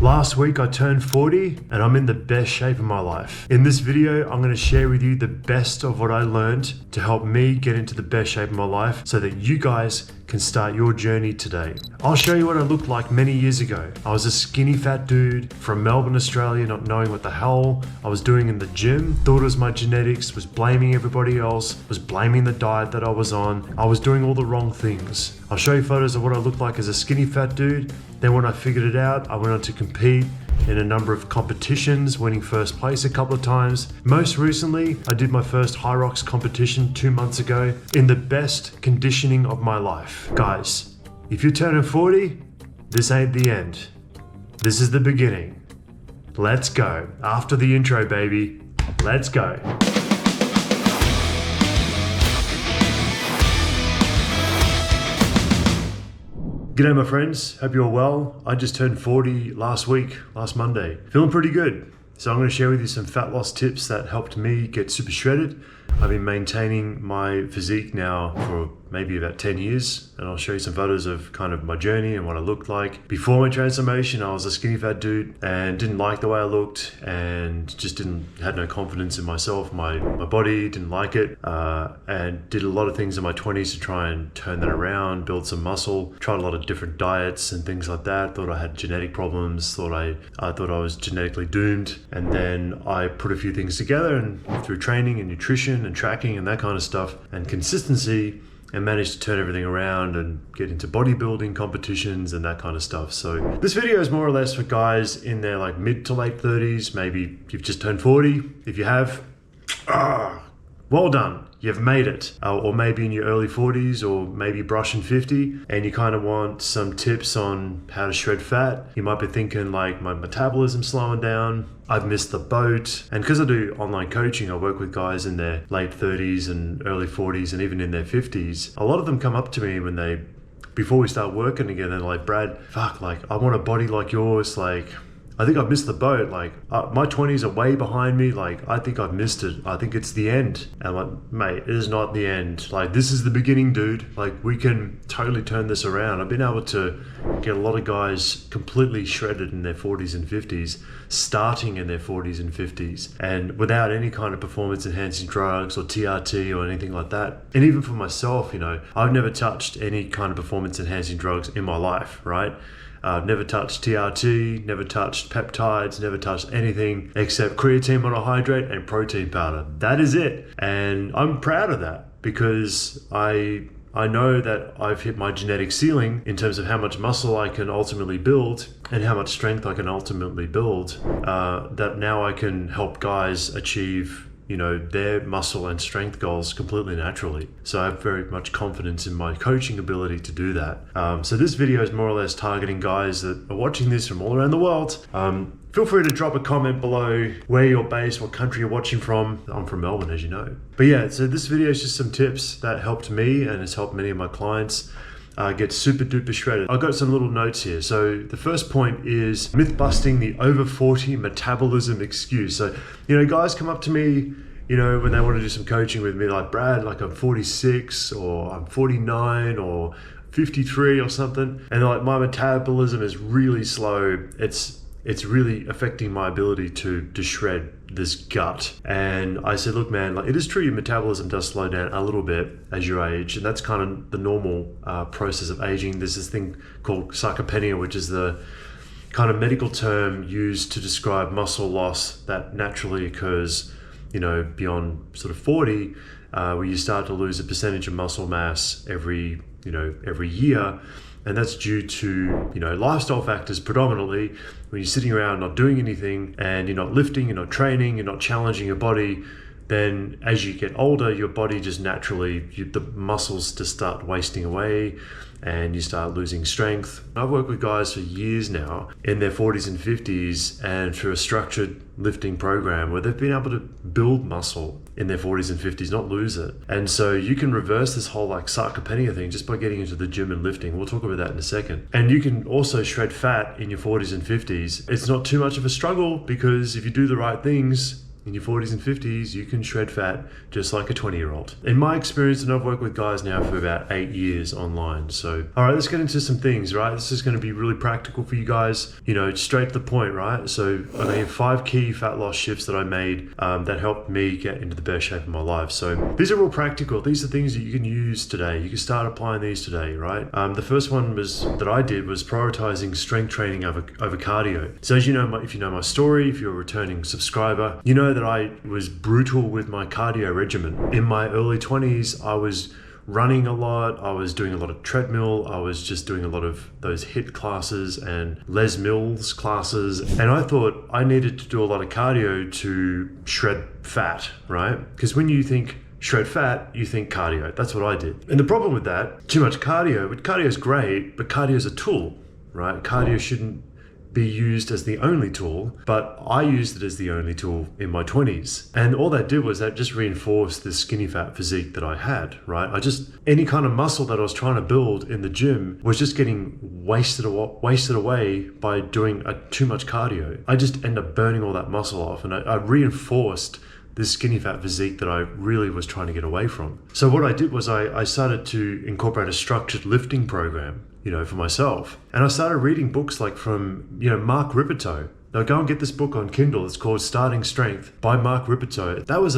Last week I turned 40 and I'm in the best shape of my life. In this video, I'm going to share with you the best of what I learned to help me get into the best shape of my life so that you guys can start your journey today. I'll show you what I looked like many years ago. I was a skinny fat dude from Melbourne, Australia, not knowing what the hell I was doing in the gym, thought it was my genetics, was blaming everybody else, was blaming the diet that I was on. I was doing all the wrong things. I'll show you photos of what I looked like as a skinny fat dude. Then when I figured it out, I went on to compete in a number of competitions, winning first place a couple of times. Most recently, I did my first High Rocks competition 2 months ago in the best conditioning of my life. Guys, if you're turning 40, this ain't the end. This is the beginning. Let's go. After the intro, baby. Let's go. G'day my friends, hope you're well. I just turned 40 last Monday. Feeling pretty good. So I'm going to share with you some fat loss tips that helped me get super shredded. I've been maintaining my physique now for maybe about 10 years, and I'll show you some photos of kind of my journey and what I looked like. Before my transformation, I was a skinny fat dude and didn't like the way I looked and just had no confidence in myself, my body, didn't like it, and did a lot of things in my 20s to try and turn that around, build some muscle, tried a lot of different diets and things like that, thought I had genetic problems, thought I was genetically doomed, and then I put a few things together and through training and nutrition and tracking and that kind of stuff and consistency, and managed to turn everything around and get into bodybuilding competitions and that kind of stuff. So this video is more or less for guys in their like mid to late 30s. Maybe you've just turned 40. If you have, well done, you've made it. Or maybe in your early 40s or maybe brushing 50 and you kind of want some tips on how to shred fat. You might be thinking like, my metabolism's slowing down, I've missed the boat. And because I do online coaching, I work with guys in their late 30s and early 40s and even in their 50s. A lot of them come up to me before we start working together, they're like, Brad, fuck, like I want a body like yours. Like, I think I've missed the boat. Like my 20s are way behind me. Like I think I've missed it. I think it's the end. And I'm like, mate, it is not the end. Like this is the beginning, dude. Like we can totally turn this around. I've been able to get a lot of guys completely shredded in their 40s and 50s, starting in their 40s and 50s, and without any kind of performance enhancing drugs or TRT or anything like that. And even for myself, you know, I've never touched any kind of performance enhancing drugs in my life, right? I've never touched TRT, never touched peptides, never touched anything except creatine monohydrate and protein powder. That is it. And I'm proud of that because I know that I've hit my genetic ceiling in terms of how much muscle I can ultimately build and how much strength I can ultimately build, that now I can help guys achieve, you know, their muscle and strength goals completely naturally. So I have very much confidence in my coaching ability to do that. So this video is more or less targeting guys that are watching this from all around the world. Feel free to drop a comment below where you're based, what country you're watching from. I'm from Melbourne, as you know. But yeah, so this video is just some tips that helped me and has helped many of my clients get super duper shredded. I've got some little notes here. So the first point is myth busting the over 40 metabolism excuse. So, you know, guys come up to me, you know, when they want to do some coaching with me, like, Brad, like I'm 46 or I'm 49 or 53 or something. And they're like, my metabolism is really slow. It's really affecting my ability to shred this gut. And I said, look, man, like it is true your metabolism does slow down a little bit as you age, and that's kind of the normal process of aging. There's this thing called sarcopenia, which is the kind of medical term used to describe muscle loss that naturally occurs, you know, beyond sort of 40, where you start to lose a percentage of muscle mass every year. And that's due to, you know, lifestyle factors predominantly. When you're sitting around not doing anything and you're not lifting, you're not training, you're not challenging your body, then as you get older, your body just naturally, the muscles just start wasting away and you start losing strength. I've worked with guys for years now in their 40s and 50s and through a structured lifting program where they've been able to build muscle in their 40s and 50s, not lose it. And so you can reverse this whole like sarcopenia thing just by getting into the gym and lifting. We'll talk about that in a second. And you can also shred fat in your 40s and 50s. It's not too much of a struggle because if you do the right things, in your 40s and 50s, you can shred fat just like a 20-year-old. In my experience, and I've worked with guys now for about 8 years online. So, all right, let's get into some things, right? This is going to be really practical for you guys, straight to the point, right? So I have 5 key fat loss shifts that I made that helped me get into the best shape of my life. So these are all practical. These are things that you can use today. You can start applying these today, right? The first one was prioritizing strength training over cardio. So as you know, if you know my story, if you're a returning subscriber, you know that I was brutal with my cardio regimen. In my early 20s, I was running a lot, I was doing a lot of treadmill, I was just doing a lot of those HIIT classes and Les Mills classes, and I thought I needed to do a lot of cardio to shred fat, right? Because when you think shred fat, you think cardio. That's what I did. And the problem with that, too much cardio, but cardio is great, but cardio is a tool, right? Cardio shouldn't be used as the only tool, but I used it as the only tool in my 20s. And all that did was that just reinforced this skinny fat physique that I had, right? Any kind of muscle that I was trying to build in the gym was just getting wasted away by doing too much cardio. I just ended up burning all that muscle off, and I reinforced this skinny fat physique that I really was trying to get away from. So what I did was I started to incorporate a structured lifting program, for myself. And I started reading books like from, Mark Rippetoe. Now go and get this book on Kindle. It's called Starting Strength by Mark Rippetoe. That was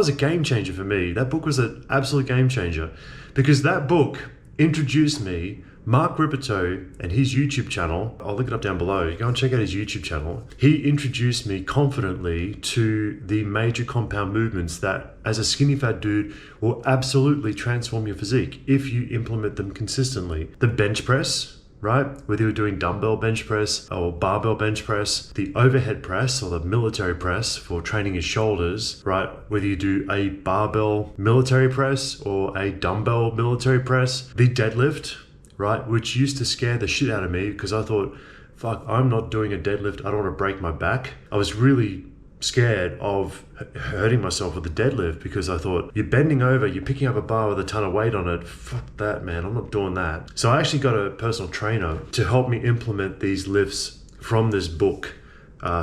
a game changer for me. That book was an absolute game changer because that book introduced me, Mark Rippetoe and his YouTube channel. I'll link it up down below. Go and check out his YouTube channel. He introduced me confidently to the major compound movements that, as a skinny fat dude, will absolutely transform your physique if you implement them consistently. The bench press, right? Whether you're doing dumbbell bench press or barbell bench press, the overhead press or the military press for training your shoulders, right? Whether you do a barbell military press or a dumbbell military press, the deadlift, right? Which used to scare the shit out of me because I thought, fuck, I'm not doing a deadlift. I don't want to break my back. I was really scared of hurting myself with the deadlift because I thought, you're bending over, you're picking up a bar with a ton of weight on it. Fuck that, man. I'm not doing that. So I actually got a personal trainer to help me implement these lifts from this book,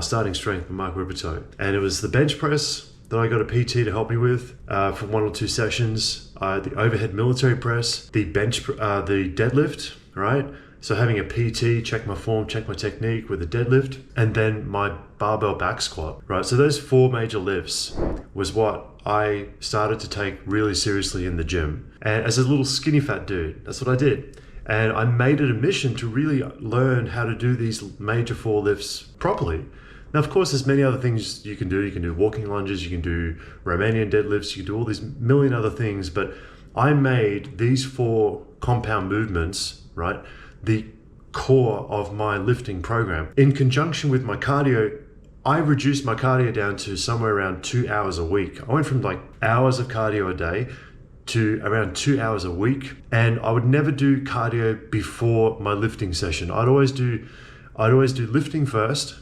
Starting Strength by Mark Rippetoe. And it was the bench press that I got a PT to help me with for 1 or 2 sessions, the overhead military press, the deadlift, right? So having a PT, check my form, check my technique with a deadlift, and then my barbell back squat, right? So those 4 major lifts was what I started to take really seriously in the gym. And as a little skinny fat dude, that's what I did. And I made it a mission to really learn how to do these major 4 lifts properly. Now, of course, there's many other things you can do. You can do walking lunges, you can do Romanian deadlifts, you can do all these million other things, but I made these 4 compound movements, right, the core of my lifting program. In conjunction with my cardio, I reduced my cardio down to somewhere around 2 hours a week. I went from like hours of cardio a day to around 2 hours a week, and I would never do cardio before my lifting session. I'd always do lifting first,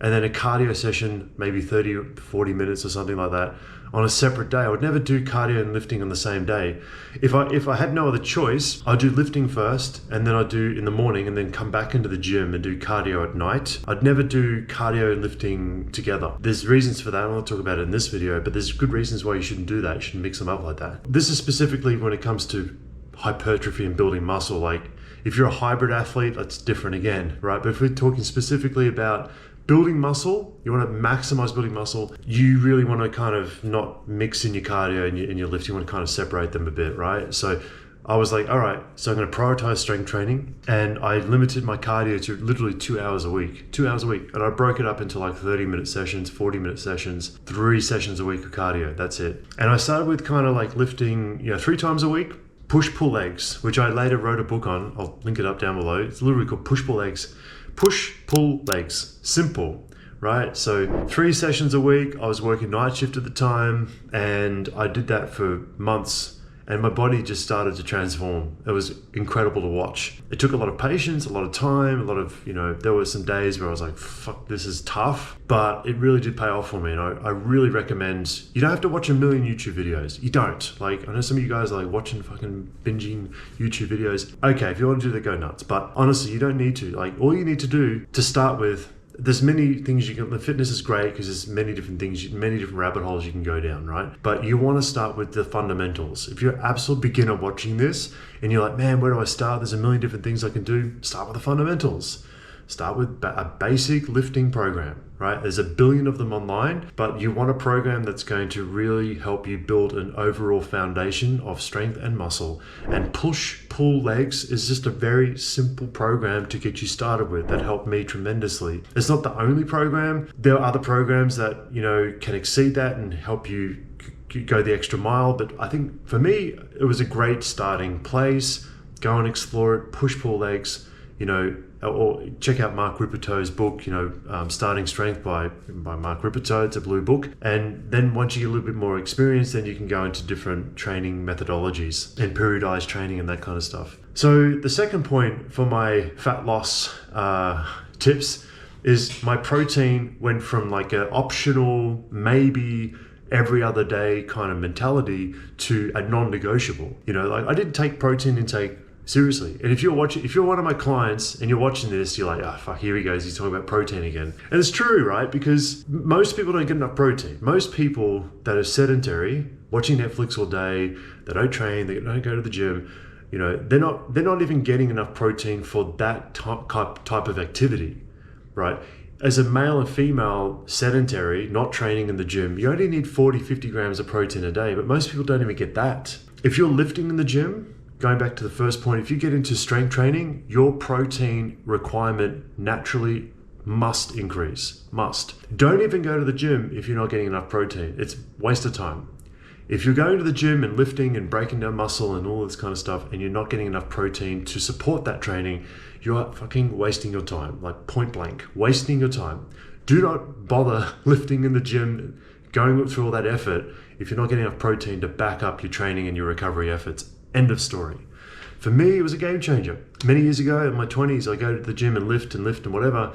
and then a cardio session, maybe 30 or 40 minutes or something like that, on a separate day. I would never do cardio and lifting on the same day. If I had no other choice, I'd do lifting first, and then I'd do in the morning, and then come back into the gym and do cardio at night. I'd never do cardio and lifting together. There's reasons for that. I won't talk about it in this video, but there's good reasons why you shouldn't do that. You shouldn't mix them up like that. This is specifically when it comes to hypertrophy and building muscle. Like if you're a hybrid athlete, that's different again, right? But if we're talking specifically about building muscle, you want to maximize building muscle, you really want to kind of not mix in your cardio and your lift. You want to kind of separate them a bit, right? So I was like, all right, so I'm going to prioritize strength training, and I limited my cardio to literally 2 hours a week, 2 hours a week. And I broke it up into like 30-minute sessions, 40-minute sessions, 3 sessions a week of cardio. That's it. And I started with kind of like lifting, 3 times a week, push-pull legs, which I later wrote a book on. I'll link it up down below. It's literally called push-pull legs. Push-pull legs, simple, right? So 3 sessions a week. I was working night shift at the time, and I did that for months, and my body just started to transform. It was incredible to watch. It took a lot of patience, a lot of time, a lot of, there were some days where I was like, fuck, this is tough, but it really did pay off for me. And I really recommend, you don't have to watch a million YouTube videos. You don't. Like, I know some of you guys are like watching fucking binging YouTube videos. Okay, if you want to do that, go nuts. But honestly, you don't need to. Like, all you need to do to start with there's many things the fitness is great because there's many different things, many different rabbit holes you can go down, right? But you want to start with the fundamentals. If you're an absolute beginner watching this and you're like, man, where do I start? There's a million different things I can do. Start with the fundamentals. Start with a basic lifting program, right? There's a billion of them online, but you want a program that's going to really help you build an overall foundation of strength and muscle. And pull legs is just a very simple program to get you started with that helped me tremendously. It's not the only program. There are other programs that, can exceed that and help you go the extra mile. But I think for me, it was a great starting place. Go and explore it, pull legs, or check out Mark Rippetoe's book, Starting Strength by Mark Rippetoe. It's a blue book. And then once you get a little bit more experience, then you can go into different training methodologies and periodized training and that kind of stuff. So the second point for my fat loss tips is my protein went from like an optional, maybe every other day kind of mentality to a non-negotiable. I didn't take protein intake seriously. And if you're one of my clients and you're watching this, you're like, oh fuck, here he goes, he's talking about protein again. And it's true, right? Because most people don't get enough protein. Most people that are sedentary, watching Netflix all day, they don't train, they don't go to the gym, they're not even getting enough protein for that type of activity, right? As a male and female sedentary, not training in the gym, you only need 40-50 grams of protein a day, but most people don't even get that. If you're lifting in the gym, going back to the first point, if you get into strength training, your protein requirement naturally must increase. Must. Don't even go to the gym if you're not getting enough protein. It's a waste of time. If you're going to the gym and lifting and breaking down muscle and all this kind of stuff and you're not getting enough protein to support that training, you're fucking wasting your time, like point blank, wasting your time. Do not bother lifting in the gym, going through all that effort if you're not getting enough protein to back up your training and your recovery efforts. End of story. For me, it was a game changer. Many years ago in my 20s, I go to the gym and lift and whatever,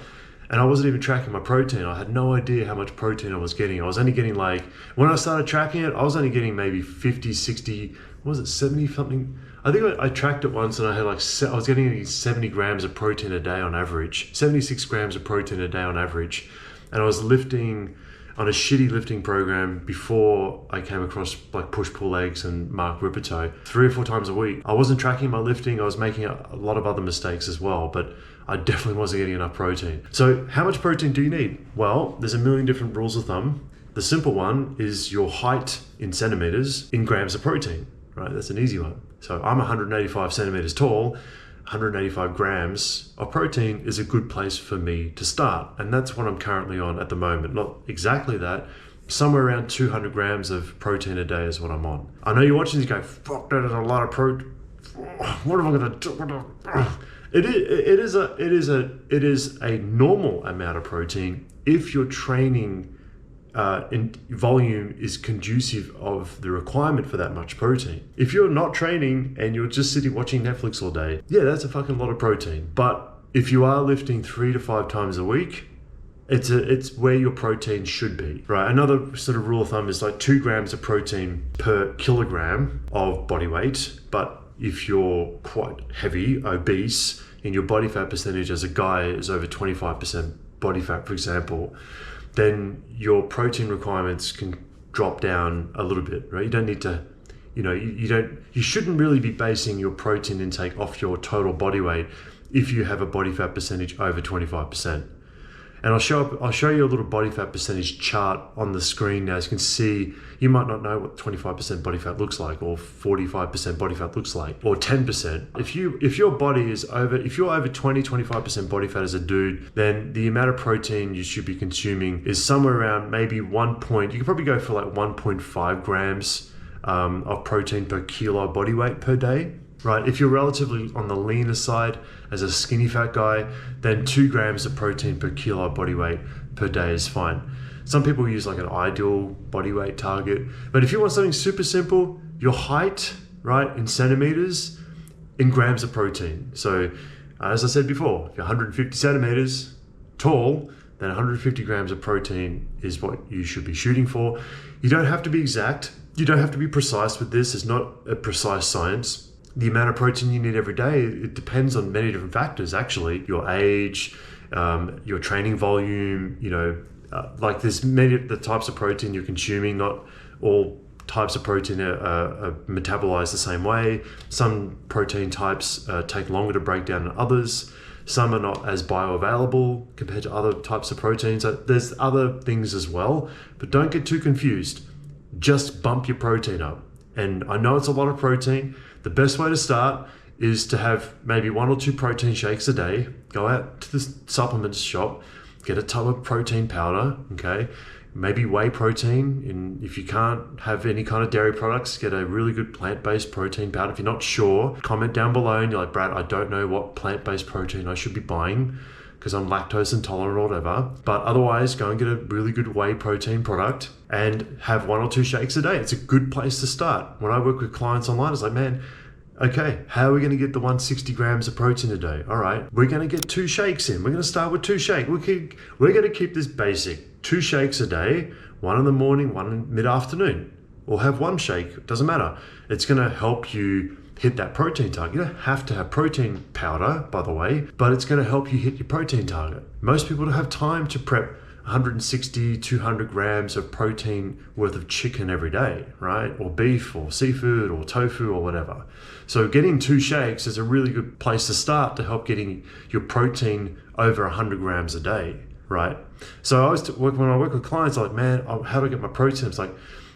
and I wasn't even tracking my protein. I had no idea how much protein I was getting. I was only getting when I started tracking it, I was only getting maybe 50, 60, 70 something? I think I tracked it once and I had I was getting 70 grams of protein a day on average, 76 grams of protein a day on average. And I was lifting on a shitty lifting program before I came across push-pull legs and Mark Rippetoe 3 or 4 times a week. I wasn't tracking my lifting. I was making a lot of other mistakes as well, but I definitely wasn't getting enough protein. So how much protein do you need? Well, there's a million different rules of thumb. The simple one is your height in centimeters in grams of protein, right? That's an easy one. So I'm 185 centimeters tall. 185 grams of protein is a good place for me to start. And that's what I'm currently on at the moment. Not exactly that, somewhere around 200 grams of protein a day is what I'm on. I know you're watching this going, fuck, that is a lot of protein. What am I gonna do? It is a normal amount of protein if your training in volume is conducive of the requirement for that much protein. If you're not training and you're just sitting watching Netflix all day, yeah, that's a fucking lot of protein. But if you are lifting 3 to 5 times a week, it's where your protein should be, right? Another sort of rule of thumb is 2 grams of protein per kilogram of body weight. But if you're quite heavy, obese, and your body fat percentage as a guy is over 25% body fat, for example, then your protein requirements can drop down a little bit, right? You don't need to, you shouldn't really be basing your protein intake off your total body weight if you have a body fat percentage over 25%. And I'll show you a little body fat percentage chart on the screen now. As you can see, you might not know what 25% body fat looks like, or 45% body fat looks like, or 10%. If your body is if you're over 25% body fat as a dude, then the amount of protein you should be consuming is somewhere around maybe you could probably go for 1.5 grams of protein per kilo body weight per day. Right, if you're relatively on the leaner side as a skinny fat guy, then 2 grams of protein per kilo body weight per day is fine. Some people use an ideal body weight target, but if you want something super simple, your height, right, in centimeters, in grams of protein. So as I said before, if you're 150 centimeters tall, then 150 grams of protein is what you should be shooting for. You don't have to be exact. You don't have to be precise with this. It's not a precise science. The amount of protein you need every day, it depends on many different factors, actually. Your age, your training volume, like there's many the types of protein you're consuming. Not all types of protein are metabolized the same way. Some protein types take longer to break down than others. Some are not as bioavailable compared to other types of proteins. So there's other things as well, but don't get too confused. Just bump your protein up. And I know it's a lot of protein. The best way to start is to have maybe 1 or 2 protein shakes a day. Go out to the supplements shop, get a tub of protein powder, okay? Maybe whey protein. And if you can't have any kind of dairy products, get a really good plant-based protein powder. If you're not sure, comment down below and you're like, Brad, I don't know what plant-based protein I should be buying because I'm lactose intolerant or whatever. But otherwise, go and get a really good whey protein product and have 1 or 2 shakes a day. It's a good place to start. When I work with clients online, it's like, man, okay, how are we going to get the 160 grams of protein a day? All right, we're going to get 2 shakes in. We're going to start with 2 shakes. We're going to keep this basic. 2 shakes a day, 1 in the morning, 1 in mid-afternoon. Or have 1 shake, it doesn't matter. It's going to help you hit that protein target. You don't have to have protein powder, by the way, but it's going to help you hit your protein target. Most people don't have time to prep 160, 200 grams of protein worth of chicken every day, right? Or beef or seafood or tofu or whatever. So getting 2 shakes is a really good place to start to help getting your protein over 100 grams a day, right? So when I work with clients, I'm like, man, how do I get my protein? It's like,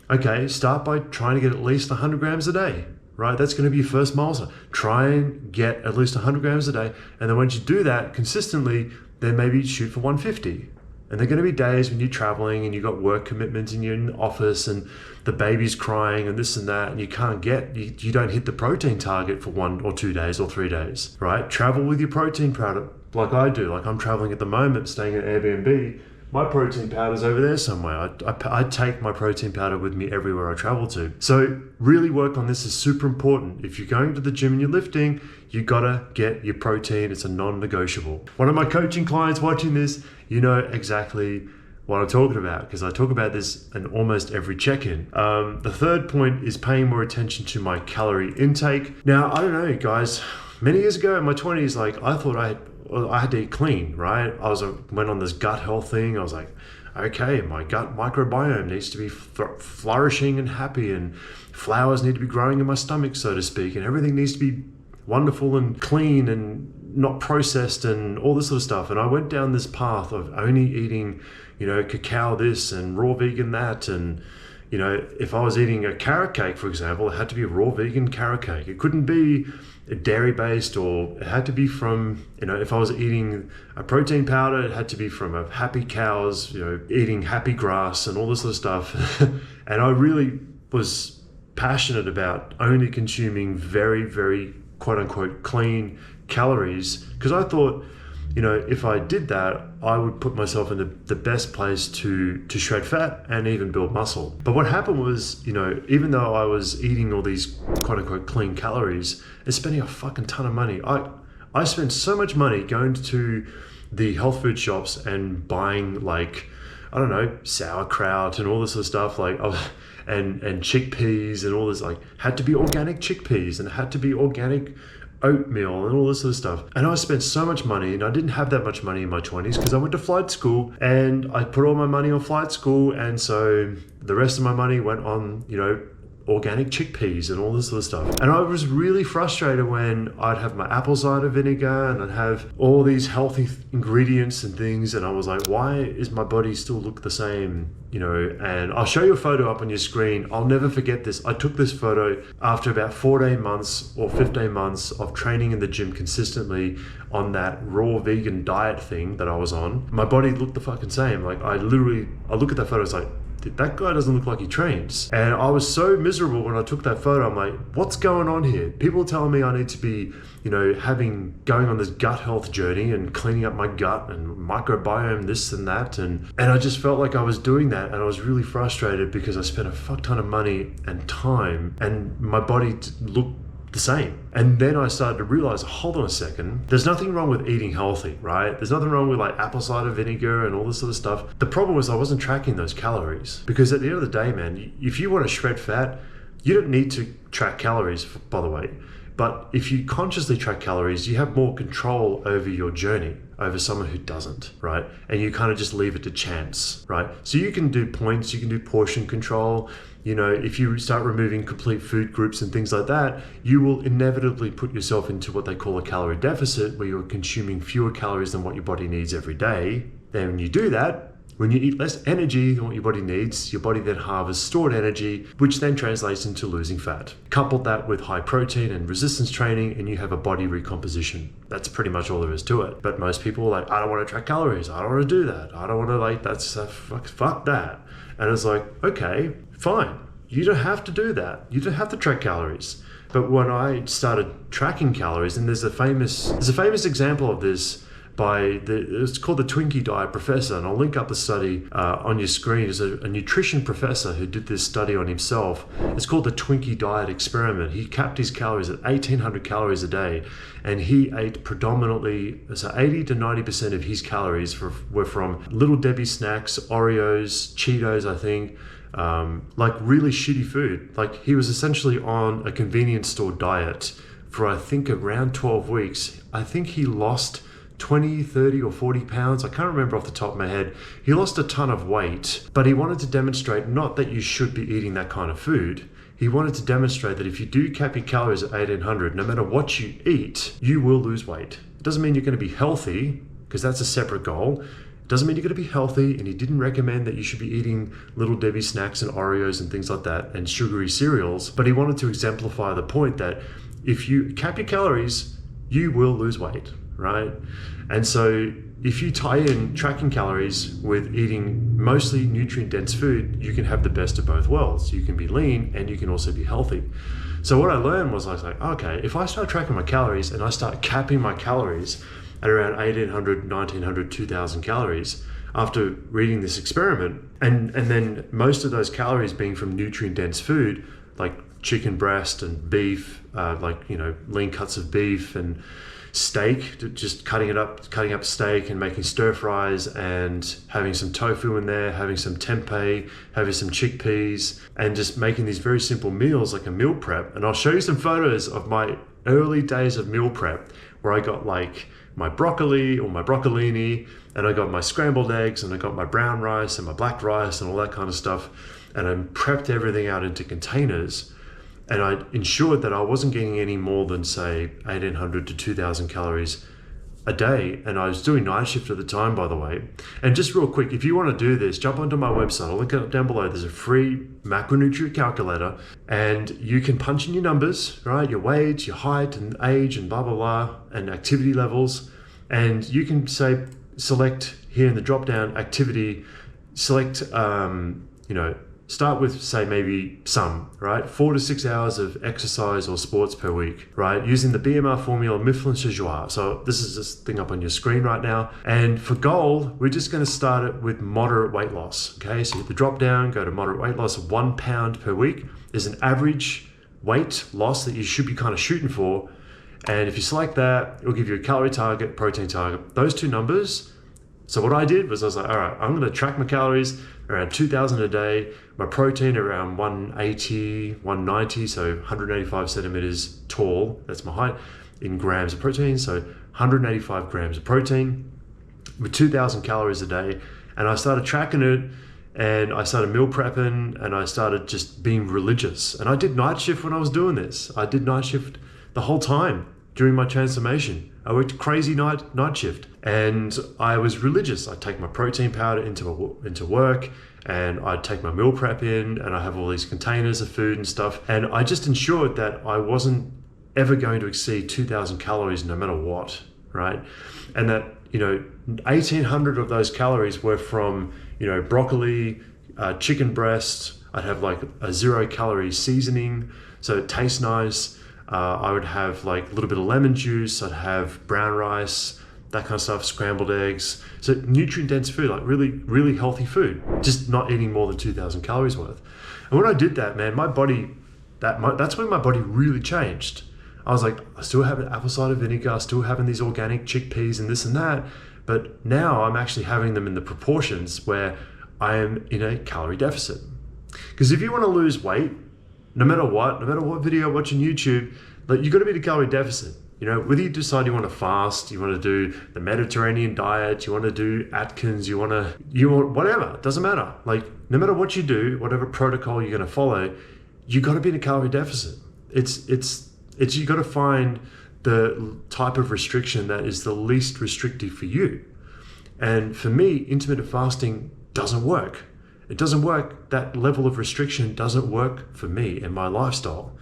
okay, start by trying to get at least 100 grams a day, right? That's going to be your first milestone. Try and get at least 100 grams a day. And then once you do that consistently, then maybe shoot for 150. And there are going to be days when you're traveling and you've got work commitments and you're in the office and the baby's crying and this and that, and you don't hit the protein target for 1 or 2 days or 3 days, right? Travel with your protein powder like I do. Like I'm traveling at the moment, staying at Airbnb. My protein powder's over there somewhere. I take my protein powder with me everywhere I travel to. So really work on this is super important. If you're going to the gym and you're lifting, you gotta get your protein. It's a non-negotiable. One of my coaching clients watching this, you know exactly what I'm talking about because I talk about this in almost every check-in. The third point is paying more attention to my calorie intake. Now, I don't know, guys, many years ago in my 20s, like I thought I had to eat clean, right? Went on this gut health thing. I was like, okay, my gut microbiome needs to be flourishing and happy, and flowers need to be growing in my stomach, so to speak, and everything needs to be wonderful and clean and not processed and all this sort of stuff. And I went down this path of only eating, cacao this and raw vegan that. And, if I was eating a carrot cake, for example, it had to be a raw vegan carrot cake. It couldn't be dairy based, or it had to be from, if I was eating a protein powder, it had to be from a happy cows, eating happy grass and all this sort of stuff. And I really was passionate about only consuming very, very quote unquote clean calories, because I thought, if I did that, I would put myself in the best place to shred fat and even build muscle. But what happened was, even though I was eating all these quote unquote clean calories and spending a fucking ton of money, I spent so much money going to the health food shops and buying sauerkraut and all this sort of stuff, and chickpeas and all this, had to be organic chickpeas and it had to be organic oatmeal and all this sort of stuff. And I spent so much money, and I didn't have that much money in my 20s because I went to flight school and I put all my money on flight school. And so the rest of my money went on, organic chickpeas and all this sort of stuff. And I was really frustrated when I'd have my apple cider vinegar and I'd have all these healthy ingredients and things, and I was like, why is my body still look the same? And I'll show you a photo up on your screen. I'll never forget this. I took this photo after about 14 months or 15 months of training in the gym consistently on that raw vegan diet thing that I was on. My body looked the fucking same. I look at that photo, it's like, that guy doesn't look like he trains. And I was so miserable when I took that photo. I'm like, what's going on here? People telling me I need to be, going on this gut health journey and cleaning up my gut and microbiome, this and that. And I just felt like I was doing that. And I was really frustrated because I spent a fuck ton of money and time and my body looked the same. And then I started to realize, hold on a second, there's nothing wrong with eating healthy, right? There's nothing wrong with apple cider vinegar and all this sort of stuff. The problem was I wasn't tracking those calories, because at the end of the day, man, if you want to shred fat, you don't need to track calories, by the way. But if you consciously track calories, you have more control over your journey over someone who doesn't, right? And you kind of just leave it to chance, right? So you can do points, you can do portion control. You know, if you start removing complete food groups and things like that, you will inevitably put yourself into what they call a calorie deficit, where you're consuming fewer calories than what your body needs every day. Then when you do that, when you eat less energy than what your body needs, your body then harvests stored energy, which then translates into losing fat. Couple that with high protein and resistance training, and you have a body recomposition. That's pretty much all there is to it. But most people are like, I don't want to track calories. I don't want to do that. I don't want to fuck that. And it's like, okay, fine. You don't have to do that. You don't have to track calories. But when I started tracking calories, and there's a famous example of this it's called the Twinkie Diet Professor, and I'll link up the study on your screen. There's a nutrition professor who did this study on himself. It's called the Twinkie Diet Experiment. He capped his calories at 1,800 calories a day, and he ate predominantly, so 80 to 90% of his calories were from Little Debbie snacks, Oreos, Cheetos, I think, like really shitty food. Like he was essentially on a convenience store diet for I think around 12 weeks. I think he lost 20, 30 or 40 pounds. I can't remember off the top of my head. He lost a ton of weight, but he wanted to demonstrate not that you should be eating that kind of food. He wanted to demonstrate that if you do cap your calories at 1,800, no matter what you eat, you will lose weight. It doesn't mean you're going to be healthy, because that's a separate goal. It doesn't mean you're going to be healthy, and he didn't recommend that you should be eating Little Debbie snacks and Oreos and things like that and sugary cereals, but he wanted to exemplify the point that if you cap your calories, you will lose weight, right? And so if you tie in tracking calories with eating mostly nutrient-dense food, you can have the best of both worlds. You can be lean and you can also be healthy. So what I learned was I was like, okay, if I start tracking my calories and I start capping my calories at around 1,800, 1,900, 2,000 calories after reading this experiment, and then most of those calories being from nutrient-dense food like chicken breast and beef, lean cuts of beef and steak, just cutting up steak and making stir fries and having some tofu in there, having some tempeh, having some chickpeas, and just making these very simple meals like a meal prep. And I'll show you some photos of my early days of meal prep where I got like my broccoli or my broccolini, and I got my scrambled eggs, and I got my brown rice and my black rice and all that kind of stuff, and I prepped everything out into containers. And I ensured that I wasn't getting any more than, say, 1,800 to 2,000 calories a day. And I was doing night shift at the time, by the way. And just real quick, if you want to do this, jump onto my website. I'll link it up down below. There's a free macronutrient calculator, and you can punch in your numbers, right? Your weight, your height and age and blah, blah, blah, and activity levels. And you can say, select here in the drop-down activity, select, start with, say, maybe some, right? 4 to 6 hours of exercise or sports per week, right? Using the BMR formula, Mifflin-Joie. So this is this thing up on your screen right now. And for goal, we're just going to start it with moderate weight loss, okay? So hit the drop down, go to moderate weight loss of 1 pound per week. There's an average weight loss that you should be kind of shooting for. And if you select that, it'll give you a calorie target, protein target, those two numbers. So what I did was I was like, all right, I'm going to track my calories around 2,000 a day, my protein around 180, 190, so 185 centimeters tall, that's my height, in grams of protein, so 185 grams of protein with 2,000 calories a day. And I started tracking it, and I started meal prepping, and I started just being religious. And I did night shift when I was doing this. I did night shift the whole time during my transformation. I worked crazy night shift, and I was religious. I'd take my protein powder into work, and I'd take my meal prep in, and I have all these containers of food and stuff. And I just ensured that I wasn't ever going to exceed 2,000 calories no matter what, right? And that, 1,800 of those calories were from, broccoli, chicken breast. I'd have like a 0-calorie seasoning, so it tastes nice. I would have like a little bit of lemon juice. I'd have brown rice, that kind of stuff, scrambled eggs. So nutrient-dense food, like really, really healthy food, just not eating more than 2,000 calories worth. And when I did that, man, my body, that's when my body really changed. I was like, I still have apple cider vinegar, still having these organic chickpeas and this and that, but now I'm actually having them in the proportions where I am in a calorie deficit. Because if you want to lose weight, no matter what video you watch on YouTube, Like, you've got to be in a calorie deficit. You know, whether you decide you want to fast, you want to do the Mediterranean diet, you want to do Atkins, you want whatever, it doesn't matter. Like, no matter what you do, whatever protocol you're going to follow, you got to be in a calorie deficit. It's you got to find the type of restriction that is the least restrictive for you. And for me, intermittent fasting doesn't work. It doesn't work. That level of restriction doesn't work for me and my lifestyle.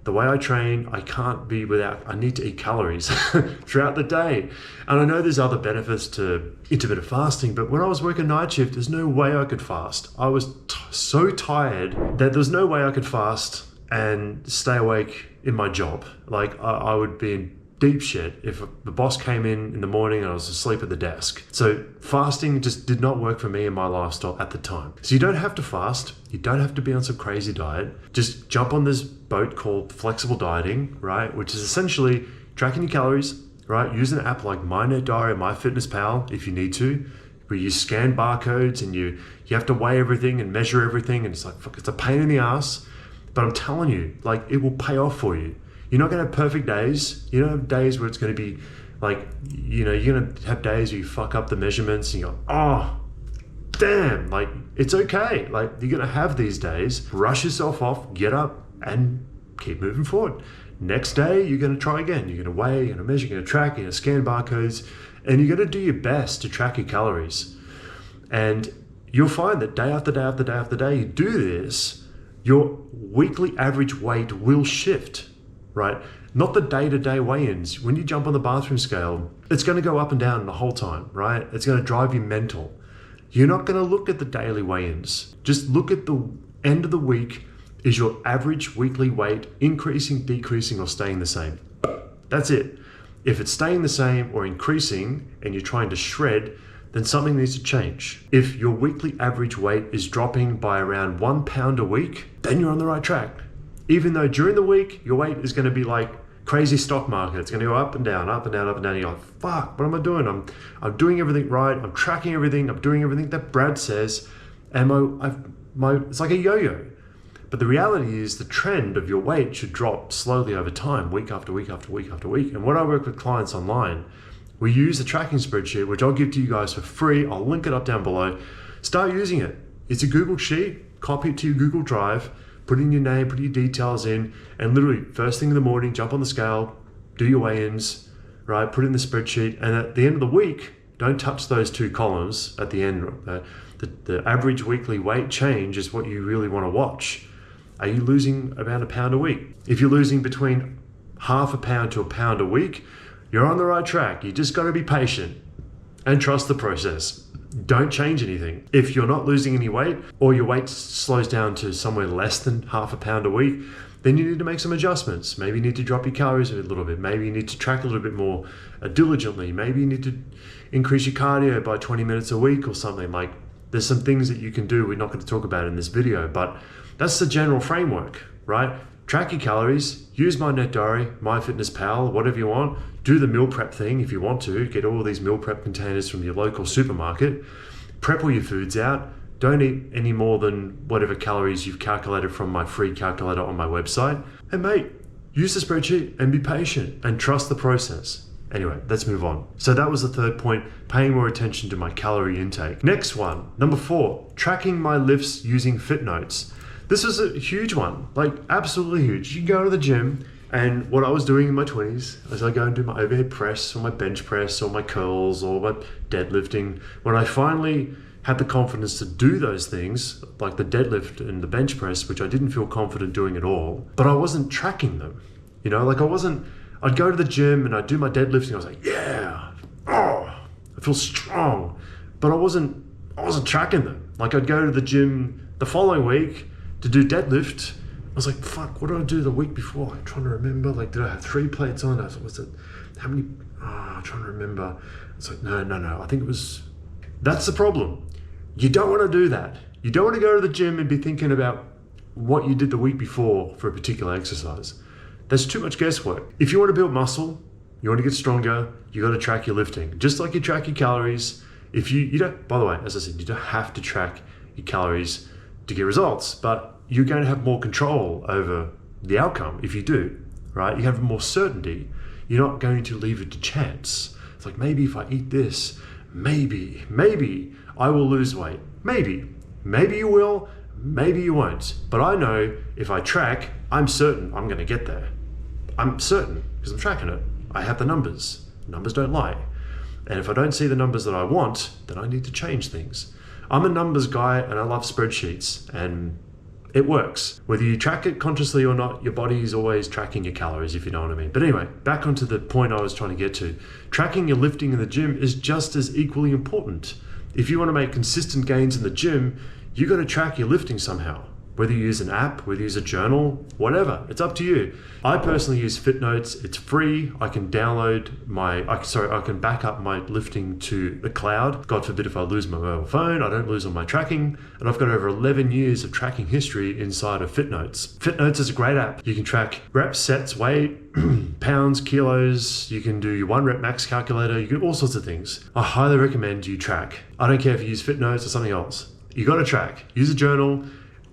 The way I train, I need to eat calories throughout the day. And I know there's other benefits to intermittent fasting, but when I was working night shift, there's no way I could fast. I was so tired that there's no way I could fast and stay awake in my job. Like, I would be in deep shit if the boss came in the morning and I was asleep at the desk. So fasting just did not work for me and my lifestyle at the time. So you don't have to fast. You don't have to be on some crazy diet. Just jump on this boat called flexible dieting, right? Which is essentially tracking your calories, right? Use an app like MyNetDiary or MyFitnessPal if you need to, where you scan barcodes and you have to weigh everything and measure everything. And it's like, fuck, it's a pain in the ass. But I'm telling you, like, it will pay off for you. You're not going to have perfect days. You don't have days where it's going to be like, you know, you're going to have days where you fuck up the measurements and you go, oh, damn, like, it's okay. Like, you're going to have these days. Brush yourself off, get up and keep moving forward. Next day, you're going to try again. You're going to weigh, you're going to measure, you're going to track, you're going to scan barcodes, and you're going to do your best to track your calories. And you'll find that day after day after day after day, you do this, your weekly average weight will shift. Right? Not the day-to-day weigh-ins. When you jump on the bathroom scale, it's going to go up and down the whole time, right? It's going to drive you mental. You're not going to look at the daily weigh-ins. Just look at the end of the week. Is your average weekly weight increasing, decreasing, or staying the same? That's it. If it's staying the same or increasing and you're trying to shred, then something needs to change. If your weekly average weight is dropping by around 1 pound a week, then you're on the right track. Even though during the week, your weight is going to be like crazy stock market. It's going to go up and down, up and down, up and down. You're like, fuck, what am I doing? I'm doing everything right. I'm tracking everything. I'm doing everything that Brad says. And it's like a yo-yo. But the reality is the trend of your weight should drop slowly over time, week after week after week after week. And when I work with clients online, we use a tracking spreadsheet, which I'll give to you guys for free. I'll link it up down below. Start using it. It's a Google Sheet. Copy it to your Google Drive. Put in your name, put your details in, and literally first thing in the morning, jump on the scale, do your weigh-ins, right? Put it in the spreadsheet, and at the end of the week, don't touch those two columns at the end. The average weekly weight change is what you really want to watch. Are you losing about a pound a week? If you're losing between half a pound to a pound a week, you're on the right track. You just got to be patient and trust the process. Don't change anything. If you're not losing any weight or your weight slows down to somewhere less than half a pound a week, then you need to make some adjustments. Maybe you need to drop your calories a little bit. Maybe you need to track a little bit more diligently. Maybe you need to increase your cardio by 20 minutes a week or something. Like, there's some things that you can do we're not going to talk about in this video, but that's the general framework, right? Track your calories, use MyNetDiary, MyFitnessPal, whatever you want. Do the meal prep thing if you want to. Get all these meal prep containers from your local supermarket. Prep all your foods out. Don't eat any more than whatever calories you've calculated from my free calculator on my website. And mate, use the spreadsheet and be patient and trust the process. Anyway, let's move on. So that was the third point, paying more attention to my calorie intake. Next one, number 4, tracking my lifts using FitNotes. This is a huge one, like absolutely huge. You can go to the gym, and what I was doing in my 20s is I go and do my overhead press or my bench press or my curls or my deadlifting. When I finally had the confidence to do those things, like the deadlift and the bench press, which I didn't feel confident doing at all, but I wasn't tracking them. You know, like I'd go to the gym and I'd do my deadlifting. I was like, yeah, oh, I feel strong, but I wasn't tracking them. Like I'd go to the gym the following week to do deadlift. I was like, fuck, what did I do the week before? I'm trying to remember. Like, did I have 3 plates on? Was it, how many? I'm trying to remember. It's like, no. I think it was, that's the problem. You don't want to do that. You don't want to go to the gym and be thinking about what you did the week before for a particular exercise. That's too much guesswork. If you want to build muscle, you want to get stronger, you got to track your lifting. Just like you track your calories. If you don't, by the way, as I said, you don't have to track your calories to get results, but you're going to have more control over the outcome if you do. right? You have more certainty. You're not going to leave it to chance. It's like, maybe if I eat this, maybe I will lose weight. Maybe you will, maybe you won't. But I know if I track, I'm certain I'm gonna get there. I'm certain because I'm tracking it. I have the numbers. Numbers don't lie. And if I don't see the numbers that I want, then I need to change things. I'm a numbers guy and I love spreadsheets, and it works. Whether you track it consciously or not, your body is always tracking your calories, if you know what I mean. But anyway, back onto the point I was trying to get to. Tracking your lifting in the gym is just as equally important. If you want to make consistent gains in the gym, you got to track your lifting somehow. Whether you use an app, whether you use a journal, whatever, it's up to you. I personally use FitNotes. It's free. I can download I can back up my lifting to the cloud. God forbid if I lose my mobile phone, I don't lose all my tracking. And I've got over 11 years of tracking history inside of FitNotes. FitNotes is a great app. You can track reps, sets, weight, pounds, kilos. You can do your 1 rep max calculator. You can do all sorts of things. I highly recommend you track. I don't care if you use FitNotes or something else. You got to track. Use a journal.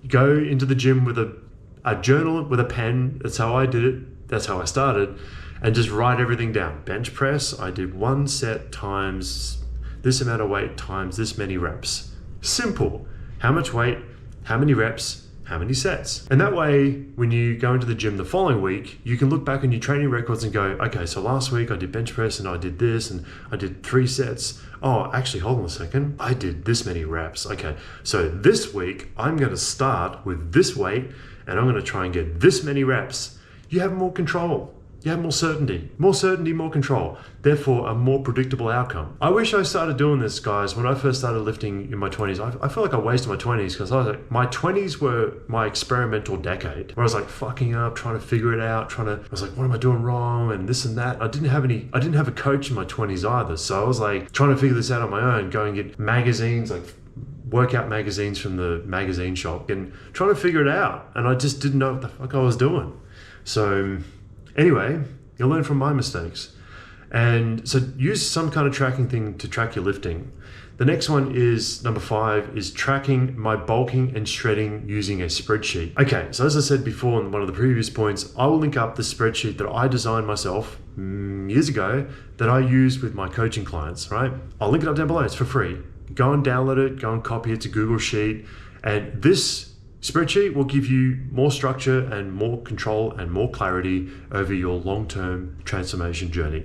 Go into the gym with a journal, with a pen. That's how I did it. That's how I started. And just write everything down. Bench press, I did 1 set times this amount of weight times this many reps. Simple. How much weight, how many reps, how many sets. And that way, when you go into the gym the following week, you can look back on your training records and go, okay, so last week I did bench press and I did this and I did 3 sets. Oh, actually, hold on a second. I did this many reps. Okay, so this week I'm going to start with this weight and I'm going to try and get this many reps. You have more control. You have more certainty, more control, therefore a more predictable outcome. I wish I started doing this, guys. When I first started lifting in my 20s, I feel like I wasted my 20s because I was like, my 20s were my experimental decade where I was like fucking up, trying to figure it out, I was like, what am I doing wrong? And this and that. I didn't have a coach in my 20s either. So I was like trying to figure this out on my own, going and get magazines, like workout magazines from the magazine shop and trying to figure it out. And I just didn't know what the fuck I was doing. So anyway, you'll learn from my mistakes. And so use some kind of tracking thing to track your lifting. The next one is number 5 is tracking my bulking and shredding using a spreadsheet. Okay, so as I said before in one of the previous points, I will link up the spreadsheet that I designed myself years ago that I use with my coaching clients, right? I'll link it up down below, it's for free. Go and download it, go and copy it to Google Sheet. And this spreadsheet will give you more structure and more control and more clarity over your long-term transformation journey,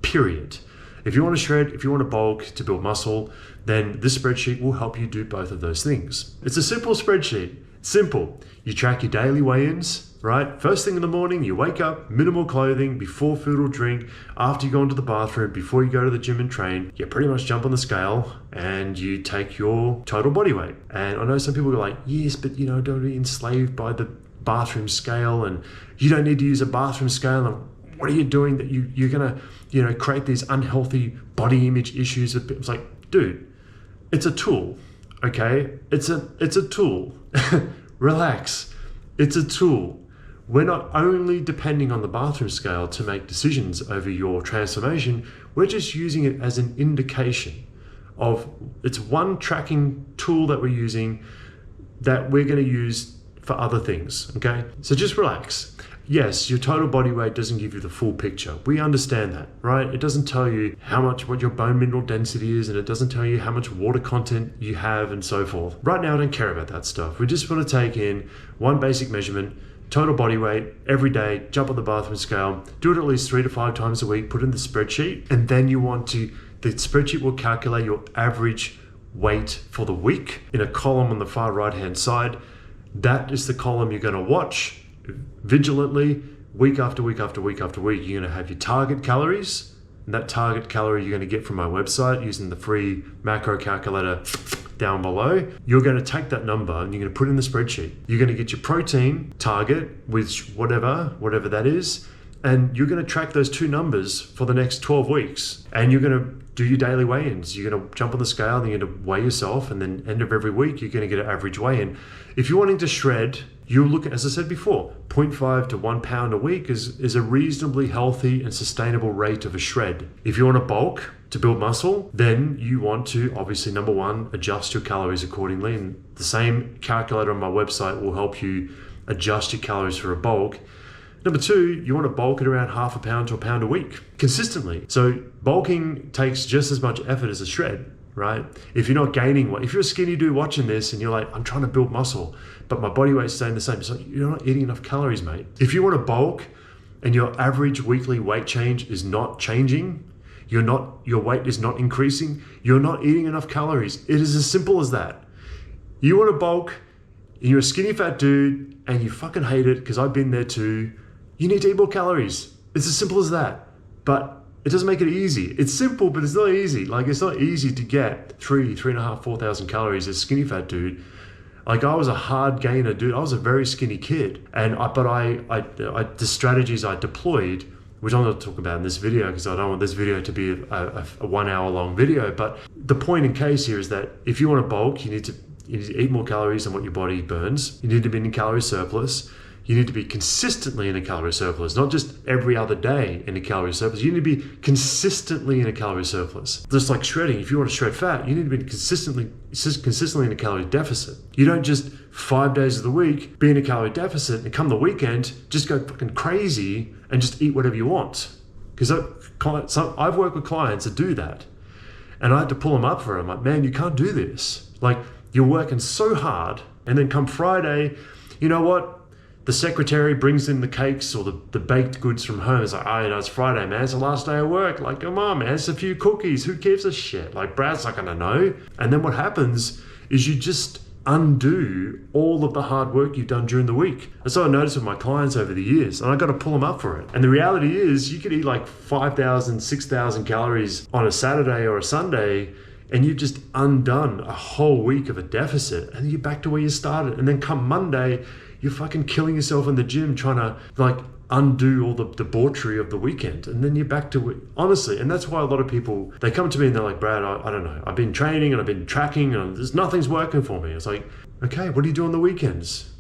period. If you want to shred, if you want to bulk to build muscle, then this spreadsheet will help you do both of those things. It's a simple spreadsheet. Simple. You track your daily weigh-ins, right? First thing in the morning, you wake up, minimal clothing, before food or drink, after you go into the bathroom, before you go to the gym and train, you pretty much jump on the scale and you take your total body weight. And I know some people go like, yes, but don't be enslaved by the bathroom scale and you don't need to use a bathroom scale. And what are you doing that you're gonna, create these unhealthy body image issues? It's like, dude, it's a tool, okay? It's a tool. Relax. It's a tool. We're not only depending on the bathroom scale to make decisions over your transformation, we're just using it as an indication of it's one tracking tool that we're using that we're going to use for other things, okay? So just relax. Yes, your total body weight doesn't give you the full picture. We understand that, right? It doesn't tell you what your bone mineral density is, and it doesn't tell you how much water content you have and so forth. Right now, I don't care about that stuff. We just want to take in one basic measurement, total body weight, every day, jump on the bathroom scale, do it at least 3 to 5 times a week, put it in the spreadsheet, and then the spreadsheet will calculate your average weight for the week in a column on the far right-hand side. That is the column you're going to watch vigilantly week after week after week after week. You're going to have your target calories, and that target calorie you're going to get from my website using the free macro calculator down below. You're going to take that number and you're going to put it in the spreadsheet. You're going to get your protein target with whatever that is, and you're going to track those 2 numbers for the next 12 weeks. And you're going to do your daily weigh-ins. You're going to jump on the scale and you're going to weigh yourself, and then end of every week you're going to get an average weigh-in. If you're wanting to shred, you'll look at, as I said before, 0.5 to 1 pound a week is a reasonably healthy and sustainable rate of a shred. If you want to bulk to build muscle, then you want to obviously, number 1, adjust your calories accordingly. And the same calculator on my website will help you adjust your calories for a bulk. Number two, you want to bulk at around 1/2 pound to 1 pound a week consistently. So bulking takes just as much effort as a shred, right? If you're not gaining weight, if you're a skinny dude watching this and you're like, I'm trying to build muscle, but my body weight's staying the same, it's like, you're not eating enough calories, mate. If you want to bulk and your average weekly weight change is not changing, your weight is not increasing, you're not eating enough calories. It is as simple as that. You want to bulk and you're a skinny fat dude and you fucking hate it, because I've been there too, you need to eat more calories. It's as simple as that. But it doesn't make it easy. It's simple, but it's not easy. Like, it's not easy to get 3,500, 4,000 calories as a skinny fat dude. Like, I was a hard gainer dude. I was a very skinny kid. And the strategies I deployed, which I'm not talking about in this video because I don't want this video to be a 1 hour long video. But the point in case here is that if you want to bulk, you need to eat more calories than what your body burns. You need to be in a calorie surplus. You need to be consistently in a calorie surplus, not just every other day in a calorie surplus. You need to be consistently in a calorie surplus. Just like shredding, if you want to shred fat, you need to be consistently in a calorie deficit. You don't just 5 days of the week be in a calorie deficit and come the weekend, just go fucking crazy and just eat whatever you want. Because I've worked with clients that do that. And I had to pull them up for it. I'm like, man, you can't do this. Like, you're working so hard, and then come Friday, you know what? The secretary brings in the cakes or the baked goods from home. It's like, oh, you know, it's Friday, man. It's the last day of work. Like, come on, man. It's a few cookies. Who gives a shit? Like, Brad's not going to know. And then what happens is you just undo all of the hard work you've done during the week. That's what I noticed with my clients over the years. And I got to pull them up for it. And the reality is you could eat like 5,000, 6,000 calories on a Saturday or a Sunday, and you've just undone a whole week of a deficit. And you're back to where you started. And then come Monday, you're fucking killing yourself in the gym trying to like undo all the debauchery of the weekend. And then you're back to it, honestly. And that's why a lot of people, they come to me and they're like, Brad, I don't know. I've been training and I've been tracking and nothing's working for me. It's like, okay, what do you do on the weekends?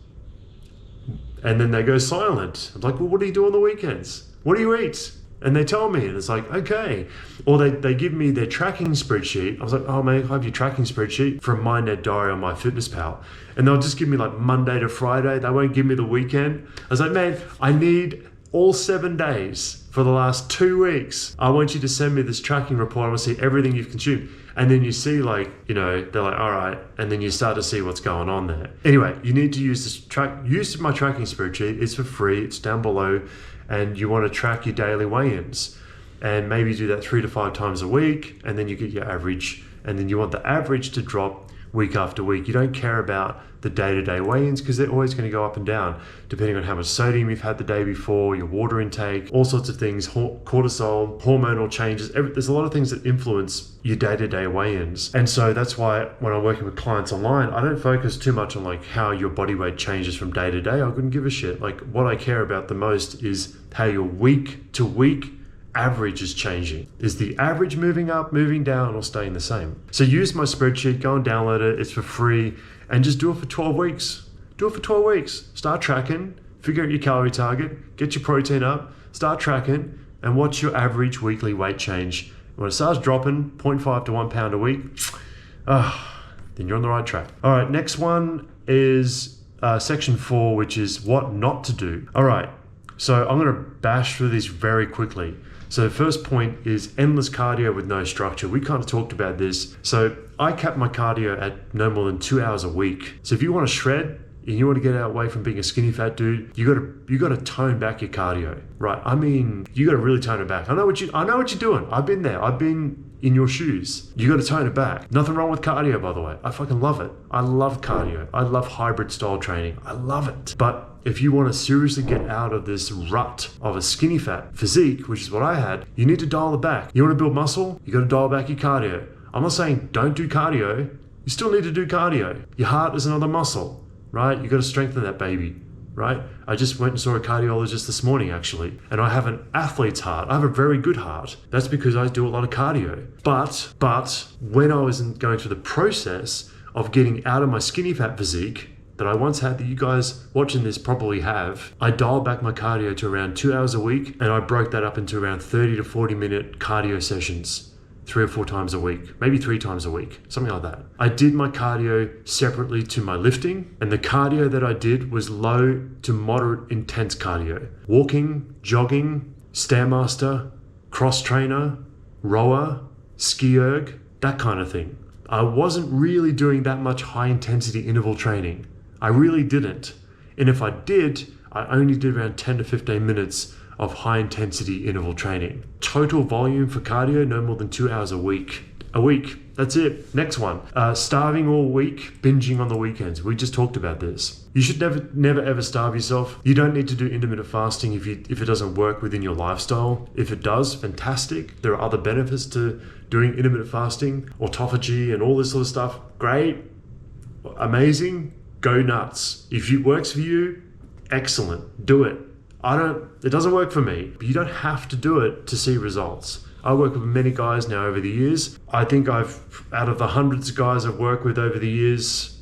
And then they go silent. I'm like, well, what do you do on the weekends? What do you eat? And they tell me, and it's like, okay. Or they give me their tracking spreadsheet. I was like, oh man, I have your tracking spreadsheet from MyNet Diary on MyFitnessPal. And they'll just give me like Monday to Friday. They won't give me the weekend. I was like, man, I need all 7 days for the last 2 weeks. I want you to send me this tracking report. I want to see everything you've consumed. And then you see like, you know, they're like, all right. And then you start to see what's going on there. Anyway, you need to use use my tracking spreadsheet. It's for free. It's down below. And you want to track your daily weigh-ins, and maybe do that 3 to 5 times a week, and then you get your average, and then you want the average to drop week after week. You don't care about the day-to-day weigh-ins because they're always going to go up and down depending on how much sodium you've had the day before, your water intake, all sorts of things, cortisol, hormonal changes. There's a lot of things that influence your day-to-day weigh-ins. And so that's why when I'm working with clients online, I don't focus too much on like how your body weight changes from day to day. I couldn't give a shit. Like, what I care about the most is how your week to week average is changing. Is the average moving up, moving down, or staying the same? So use my spreadsheet, go and download it. It's for free, and just do it for 12 weeks. Do it for 12 weeks. Start tracking, figure out your calorie target, get your protein up, start tracking, and watch your average weekly weight change. When it starts dropping 0.5 to 1 pound a week, then you're on the right track. All right, next one is section 4, which is what not to do. All right, so I'm gonna bash through these very quickly. So the first point is endless cardio with no structure. We kind of talked about this. So I cap my cardio at no more than 2 hours a week. So if you want to shred and you want to get away from being a skinny fat dude, you got to tone back your cardio, right? I mean, you got to really tone it back. I know what you're doing. I've been there. I've been in your shoes. You got to tone it back. Nothing wrong with cardio, by the way. I fucking love it. I love cardio. I love hybrid style training. I love it. But if you want to seriously get out of this rut of a skinny fat physique, which is what I had, you need to dial it back. You want to build muscle? You got to dial back your cardio. I'm not saying don't do cardio. You still need to do cardio. Your heart is another muscle, right? You got to strengthen that baby, right? I just went and saw a cardiologist this morning, actually, and I have an athlete's heart. I have a very good heart. That's because I do a lot of cardio. But when I was going through the process of getting out of my skinny fat physique that I once had, that you guys watching this probably have, I dialed back my cardio to around 2 hours a week, and I broke that up into around 30 to 40 minute cardio sessions. 3 or 4 times a week, maybe 3 times a week, something like that. I did my cardio separately to my lifting, and the cardio that I did was low to moderate intense cardio. Walking, jogging, Stairmaster, cross trainer, rower, ski erg, that kind of thing. I wasn't really doing that much high intensity interval training. I really didn't. And if I did, I only did around 10 to 15 minutes of high intensity interval training. Total volume for cardio, no more than 2 hours a week. That's it. Next one. Starving all week, binging on the weekends. We just talked about this. You should never ever starve yourself. You don't need to do intermittent fasting if it doesn't work within your lifestyle. If it does, fantastic. There are other benefits to doing intermittent fasting, autophagy and all this sort of stuff. Great, amazing, go nuts. If it works for you, excellent, do it. It doesn't work for me, but you don't have to do it to see results. I work with many guys now over the years. I think out of the hundreds of guys I've worked with over the years,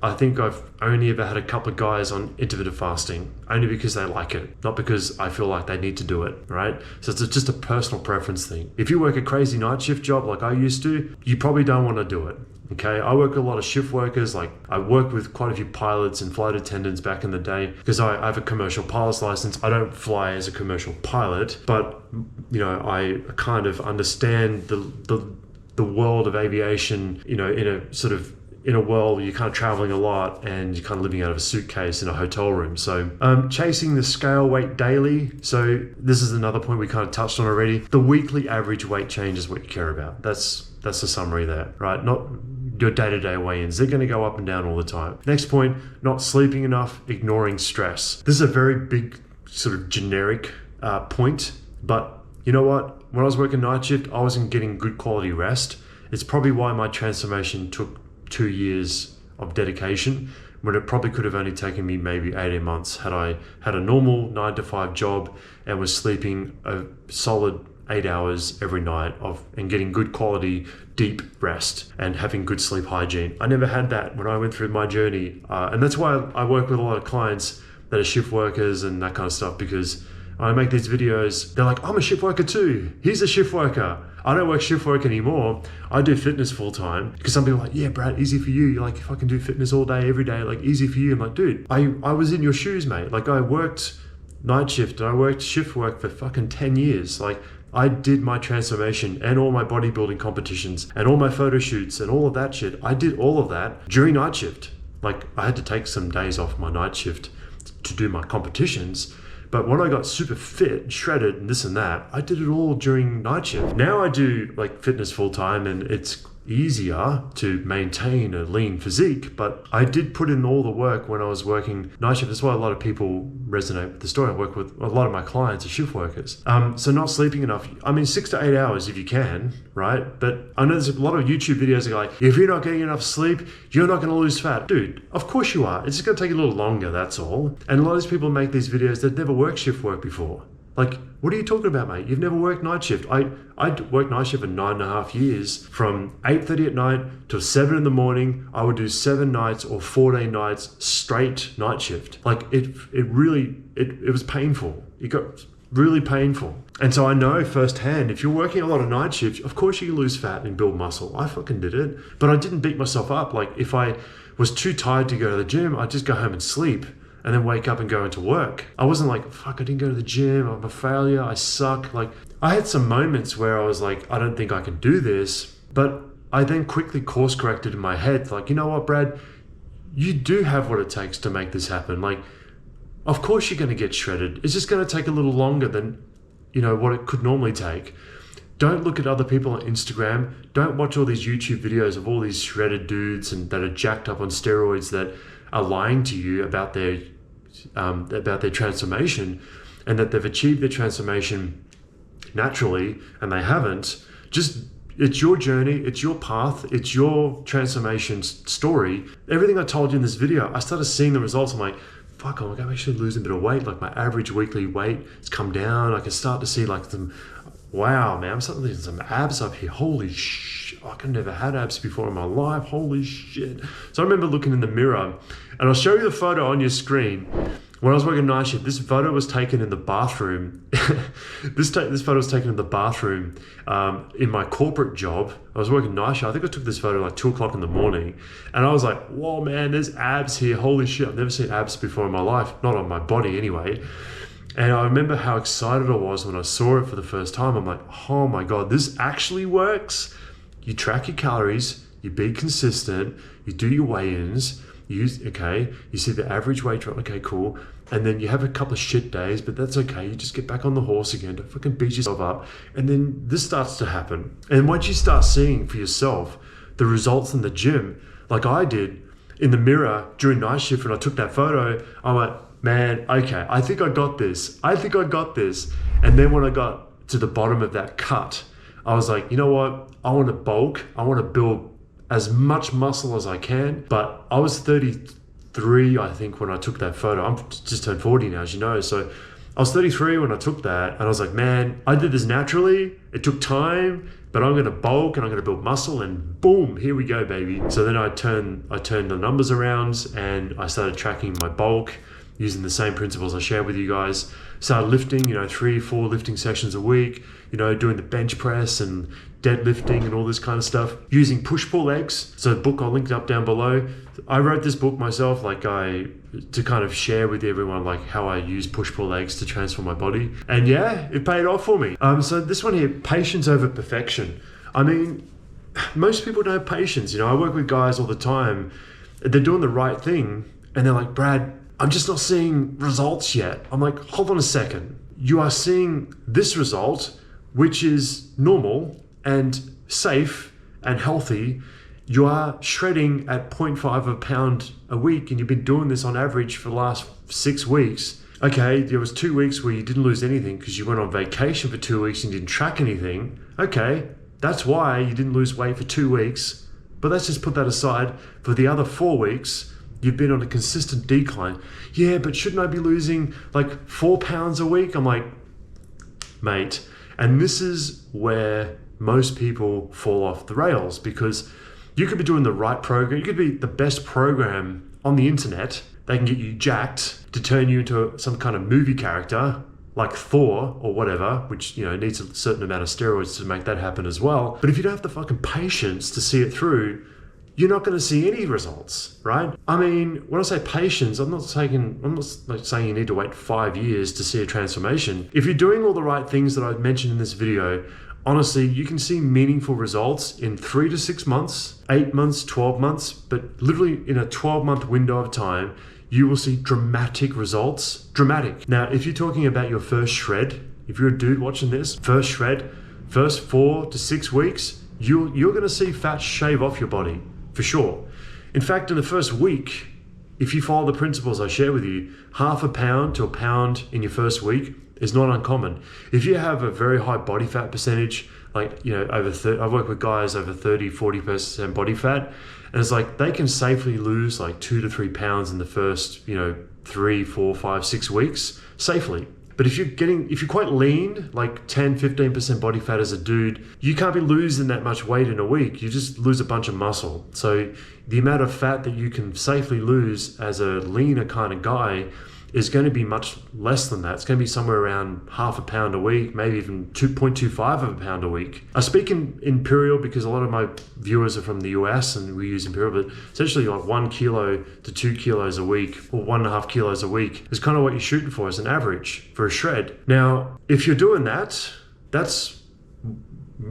I think I've only ever had a couple of guys on intermittent fasting, only because they like it, not because I feel like they need to do it, right? So it's just a personal preference thing. If you work a crazy night shift job like I used to, you probably don't want to do it. Okay, I work with a lot of shift workers. Like I worked with quite a few pilots and flight attendants back in the day because I have a commercial pilot's license. I don't fly as a commercial pilot, but I kind of understand the world of aviation. In a world where you're kind of traveling a lot and you're kind of living out of a suitcase in a hotel room. So chasing the scale weight daily. So this is another point we kind of touched on already. The weekly average weight change is what you care about. That's the summary there, right? Not your day-to-day weigh-ins. They're going to go up and down all the time. Next point, not sleeping enough, ignoring stress. This is a very big sort of generic point, but you know what? When I was working night shift, I wasn't getting good quality rest. It's probably why my transformation took 2 years of dedication, when it probably could have only taken me maybe 18 months had I had a normal 9 to 5 job and was sleeping a solid 8 hours every night and getting good quality deep rest and having good sleep hygiene. I never had that when I went through my journey, and that's why I work with a lot of clients that are shift workers and that kind of stuff, because I make these videos, they're like, I'm a shift worker too. He's a shift worker. I don't work shift work anymore. I do fitness full time. Because some people are like, yeah, Brad, easy for you. You're like, if I can do fitness all day, every day, like easy for you. I'm like, dude, I was in your shoes, mate. Like I worked night shift and I worked shift work for fucking 10 years. Like I did my transformation and all my bodybuilding competitions and all my photo shoots and all of that shit. I did all of that during night shift. Like I had to take some days off my night shift to do my competitions. But when I got super fit and shredded and this and that, I did it all during night shift. Now I do like fitness full time and it's easier to maintain a lean physique, but I did put in all the work when I was working night shift. That's why a lot of people resonate with the story. I work with a lot of my clients are shift workers. So not sleeping enough. I mean, 6 to 8 hours if you can, right? But I know there's a lot of YouTube videos that are like, if you're not getting enough sleep, you're not going to lose fat. Dude, of course you are. It's just going to take a little longer, that's all. And a lot of these people make these videos that never worked shift work before. Like, what are you talking about, mate? You've never worked night shift. I worked night shift for 9.5 years. From 8:30 at night till 7 in the morning, I would do 7 nights or 4-day nights straight night shift. Like it was painful. It got really painful. And so I know firsthand, if you're working a lot of night shifts, of course you can lose fat and build muscle. I fucking did it. But I didn't beat myself up. Like if I was too tired to go to the gym, I'd just go home and sleep. And then wake up and go into work. I wasn't like, fuck, I didn't go to the gym, I'm a failure, I suck. Like, I had some moments where I was like, I don't think I can do this. But I then quickly course corrected in my head, like, you know what, Brad, you do have what it takes to make this happen. Like, of course you're gonna get shredded. It's just gonna take a little longer than, what it could normally take. Don't look at other people on Instagram. Don't watch all these YouTube videos of all these shredded dudes and that are jacked up on steroids that are lying to you about their transformation and that they've achieved their transformation naturally and they haven't. It's your journey, it's your path, it's your transformation story. Everything I told you in this video, I started seeing the results. I'm like, fuck, I'm actually losing a bit of weight. Like my average weekly weight has come down. I can start to see like some, wow, man, I'm starting to see some abs up here. Holy shit, I've never had abs before in my life. Holy shit. So I remember looking in the mirror, and I'll show you the photo on your screen. when I was working night shift, this photo was taken in the bathroom. This photo was taken in the bathroom in my corporate job. I was working night shift. I think I took this photo like 2 o'clock in the morning. And I was like, whoa, man, there's abs here. Holy shit, I've never seen abs before in my life. Not on my body anyway. And I remember how excited I was when I saw it for the first time. I'm like, oh my God, this actually works. You track your calories, you be consistent, you do your weigh-ins, you see the average weight drop, okay, cool. And then you have a couple of shit days, but that's okay. You just get back on the horse again, don't fucking beat yourself up. And then this starts to happen. And once you start seeing for yourself the results in the gym, like I did in the mirror during night shift when I took that photo, I'm like, man, okay, I think I got this. And then when I got to the bottom of that cut, I was like, you know what? I want to bulk. I want to build as much muscle as I can. But I was 33, I think, when I took that photo. I'm just turned 40 now, as you know. So I was 33 when I took that. And I was like, man, I did this naturally. It took time, but I'm going to bulk and I'm going to build muscle, and boom, here we go, baby. So then I turned the numbers around and I started tracking my bulk using the same principles I shared with you guys. Started lifting, 3-4 lifting sessions a week, doing the bench press and deadlifting and all this kind of stuff, using push-pull legs. So the book I'll link up down below. I wrote this book myself, to kind of share with everyone how I use push-pull legs to transform my body. And yeah, it paid off for me. So this one here, patience over perfection. I mean, most people don't have patience. I work with guys all the time. They're doing the right thing and they're like, Brad, I'm just not seeing results yet. I'm like, hold on a second. You are seeing this result, which is normal and safe and healthy. You are shredding at 0.5 of a pound a week, and you've been doing this on average for the last 6 weeks. Okay, there was 2 weeks where you didn't lose anything because you went on vacation for 2 weeks and didn't track anything. Okay, that's why you didn't lose weight for 2 weeks. But let's just put that aside. For the other 4 weeks, you've been on a consistent decline. Yeah, but shouldn't I be losing 4 pounds a week? I'm like, mate. And this is where most people fall off the rails, because you could be doing the right program. You could be the best program on the internet. They can get you jacked to turn you into some kind of movie character like Thor or whatever, which needs a certain amount of steroids to make that happen as well. But if you don't have the fucking patience to see it through, you're not going to see any results, right? I mean, when I say patience, I'm not saying you need to wait 5 years to see a transformation. If you're doing all the right things that I've mentioned in this video, honestly, you can see meaningful results in 3 to 6 months, 8 months, 12 months, but literally in a 12-month window of time, you will see dramatic results. Dramatic. Now, if you're talking about your first shred, if you're a dude watching this, first shred, first 4 to 6 weeks, you're going to see fat shave off your body. For sure. In fact, in the first week, if you follow the principles I share with you, 0.5 pound to a pound in your first week is not uncommon. If you have a very high body fat percentage, over 30, I've worked with guys over 30-40% body fat, and it's they can safely lose 2 to 3 pounds in the first 3, 4, 5, 6 weeks safely. But if you're quite lean, 10-15% body fat as a dude, you can't be losing that much weight in a week. You just lose a bunch of muscle. So the amount of fat that you can safely lose as a leaner kind of guy is going to be much less than that. It's going to be somewhere around 0.5 pound a week, maybe even 2.25 of a pound a week. I speak in Imperial because a lot of my viewers are from the US and we use Imperial, but essentially 1 kilo to 2 kilos a week, or 1.5 kilos a week is kind of what you're shooting for as an average for a shred. Now, if you're doing that, that's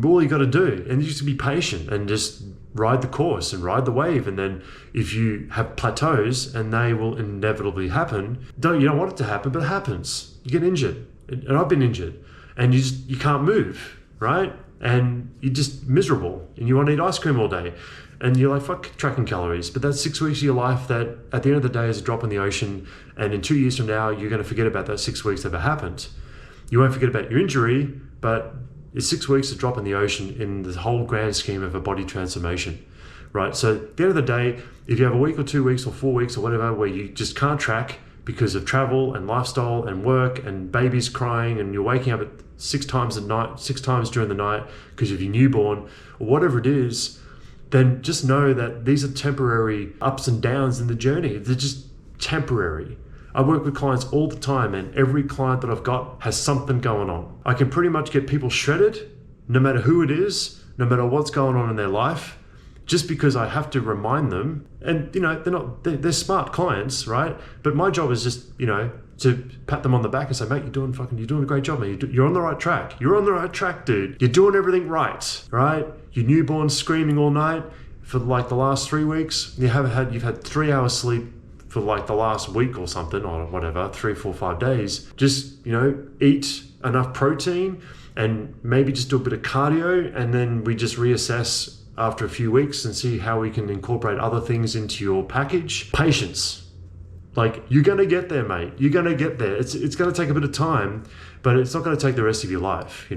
all you got to do. And you just be patient and just ride the course and ride the wave. And then if you have plateaus, and they will inevitably happen, you don't want it to happen, but it happens. You get injured, and I've been injured, and you can't move, right? And you're just miserable, and you want to eat ice cream all day, and you're like, fuck tracking calories. But that's 6 weeks of your life that at the end of the day is a drop in the ocean, and in 2 years from now, you're going to forget about those 6 weeks that ever happened. You won't forget about your injury, but it's 6 weeks a drop in the ocean in the whole grand scheme of a body transformation, right? So at the end of the day, if you have a week or 2 weeks or 4 weeks or whatever where you just can't track because of travel and lifestyle and work and babies crying, and you're waking up at 6 times during the night because of your newborn or whatever it is, then just know that these are temporary ups and downs in the journey. They're just temporary. I work with clients all the time, and every client that I've got has something going on. I can pretty much get people shredded, no matter who it is, no matter what's going on in their life, just because I have to remind them. And they're smart clients, right? But my job is just, to pat them on the back and say, mate, you're doing a great job, mate. You're on the right track. You're on the right track, dude. You're doing everything right, right? Your newborn's screaming all night for like the last 3 weeks. You've had 3 hours sleep for like the last week or something, or whatever, 3, 4, 5 days. Just, eat enough protein and maybe just do a bit of cardio, and then we just reassess after a few weeks and see how we can incorporate other things into your package. Patience. Like, you're going to get there, mate. You're going to get there. It's going to take a bit of time, but it's not going to take the rest of your life.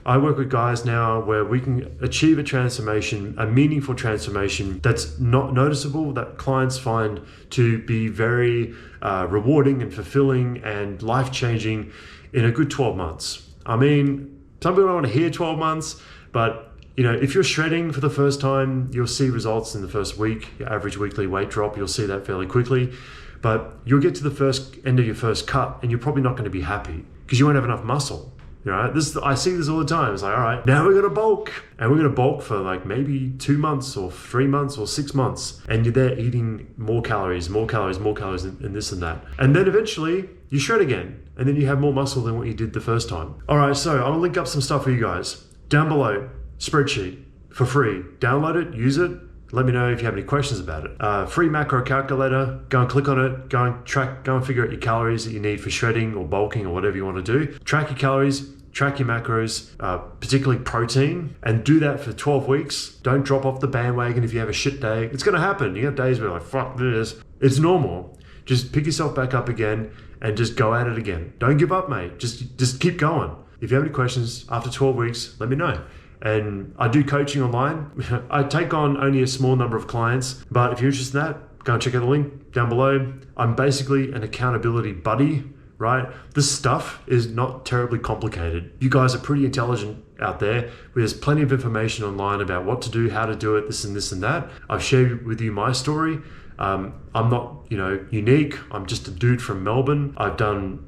I work with guys now where we can achieve a transformation, a meaningful transformation that's not noticeable, that clients find to be very rewarding and fulfilling and life-changing in a good 12 months. I mean, some people don't want to hear 12 months, but if you're shredding for the first time, you'll see results in the first week. Your average weekly weight drop, you'll see that fairly quickly. But you'll get to the end of your first cut and you're probably not going to be happy because you won't have enough muscle. I see this all the time. It's like, all right, now we're going to bulk. And we're going to bulk for like maybe 2 months or 3 months or 6 months. And you're there eating more calories, and this and that. And then eventually you shred again. And then you have more muscle than what you did the first time. All right, so I'm going to link up some stuff for you guys. Down below, Spreadsheet for free. Download it, use it. Let me know if you have any questions about it. Free macro calculator, go and click on it, go and figure out your calories that you need for shredding or bulking or whatever you want to do. Track your calories, track your macros, particularly protein, and do that for 12 weeks. Don't drop off the bandwagon if you have a shit day. It's going to happen. You have days where you're like, fuck this. It's normal. Just pick yourself back up again and just go at it again. Don't give up, mate. Just keep going. If you have any questions after 12 weeks, let me know. And I do coaching online. I take on only a small number of clients, but if you're interested in that, go and check out the link down below. I'm basically an accountability buddy, right? This stuff is not terribly complicated. You guys are pretty intelligent out there. There's plenty of information online about what to do, how to do it, this and that. I've shared with you my story. I'm not, unique. I'm just a dude from Melbourne. I've done,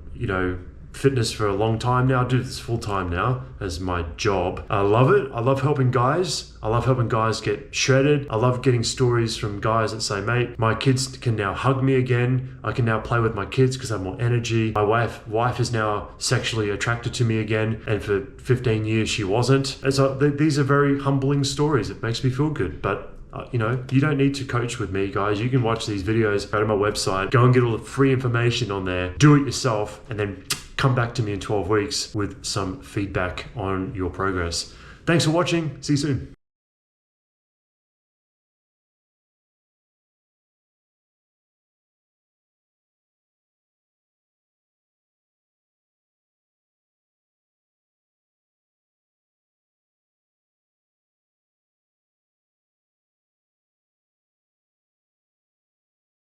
fitness for a long time now. I do this full time now as my job. I love it. I love helping guys. I love helping guys get shredded. I love getting stories from guys that say, mate, my kids can now hug me again. I can now play with my kids because I have more energy. My wife is now sexually attracted to me again. And for 15 years, she wasn't. And so these are very humbling stories. It makes me feel good. But you don't need to coach with me, guys. You can watch these videos, go to my website, go and get all the free information on there, do it yourself, and then come back to me in 12 weeks with some feedback on your progress. Thanks for watching. See you soon.